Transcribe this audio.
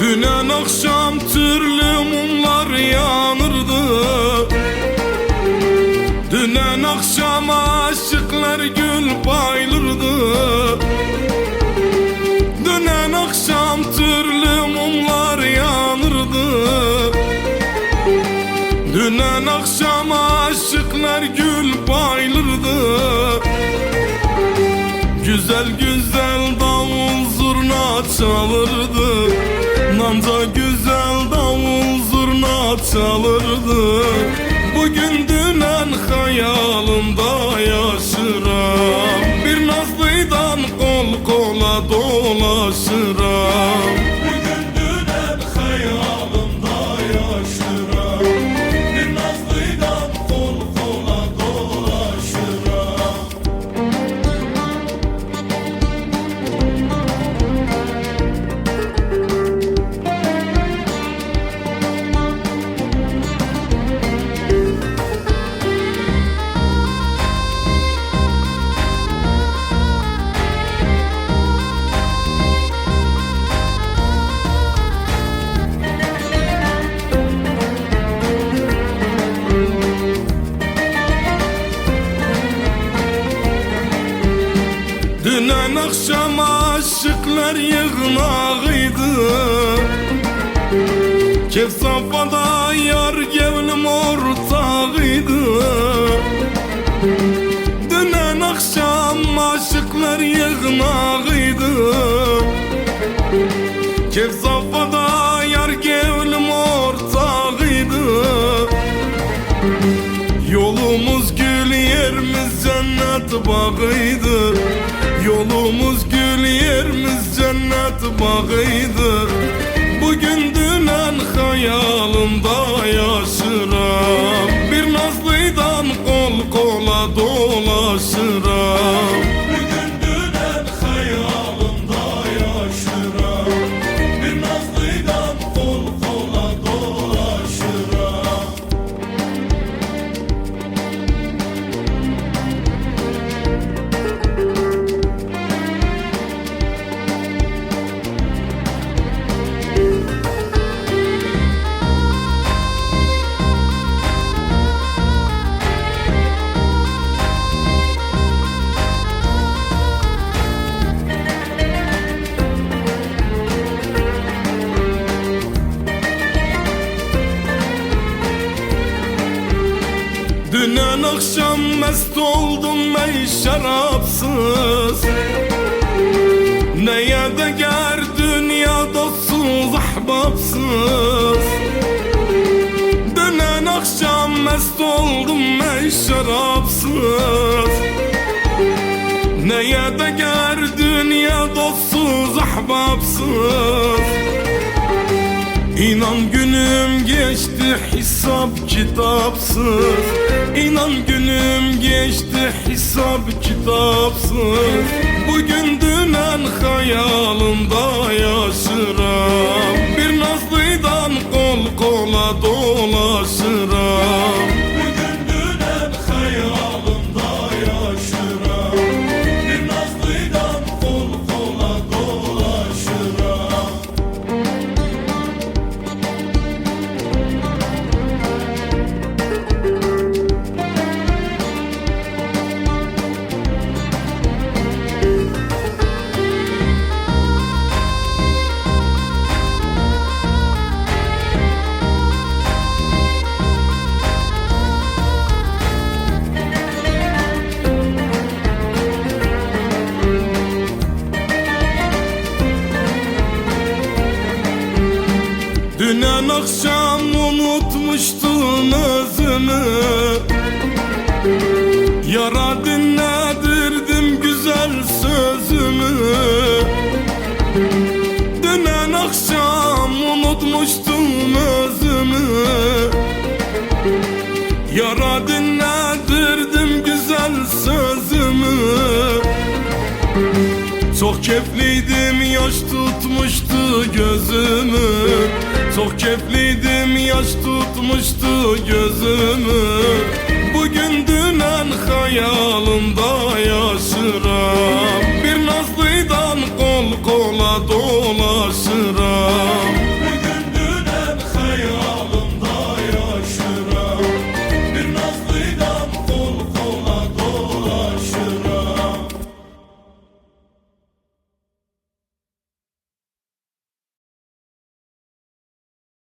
Dünen akşam türlü mumlar yanırdı. Dünen akşam aşıklar gül bayılırdı. Dünen akşam türlü mumlar yanırdı. Dünen akşam aşıklar gül bayılırdı. Güzel güzel davul zurna çalırdı. Namza güzel davul zurna çalırdı. Bugün dünen hayalimda yaşıram. Bir nazlıydan kol kola dolaşıram. Bugün dünen hayalimda yaşıram. Bir nazlıydan kol kola dolaşıram. Dünen akşam aşıklar yığınağıydı. Kef safhada yar gevlim ortağıydı. Dünen akşam aşıklar yığınağıydı. Kef safhada yar gevlim ortağıydı. Yolumuz gül yerimiz cennet bağıydı. Yolumuz gül yerimiz cennet bağıydı. Bugün dünen hayalimda yaşıram. Bir nazlıydan kol kola dolaşıram. Bugün dünen hayalimda yaşıram. Bir nazlıydan kol kola dolaşıram. Dünen akşam mest oldum ey şarapsız. Neye değer dünya dostsuz ahbapsız. Dünen akşam mest oldum ey şarapsız. Neye değer dünya dostsuz ahbapsız. İnan günüm geçti hesap kitapsız. İnan günüm geçti hesap kitapsız. Bugün dünen hayalimda yaşıram. Bir nazlıydan kol kola dolaşıram. Bugün dünen hayalimda yaşıram. Bir nazlıydan kol kola dolaşıram. Dünen akşam unutmuştum özümü. Yara dinledirdim güzel sözümü. Dünen akşam unutmuştum özümü. Yara dinledirdim güzel sözümü. Çok keyifliydim, yaş tutmuştu gözümü. Çok keyifliydim, yaş tutmuştu gözümü. Bugün dünen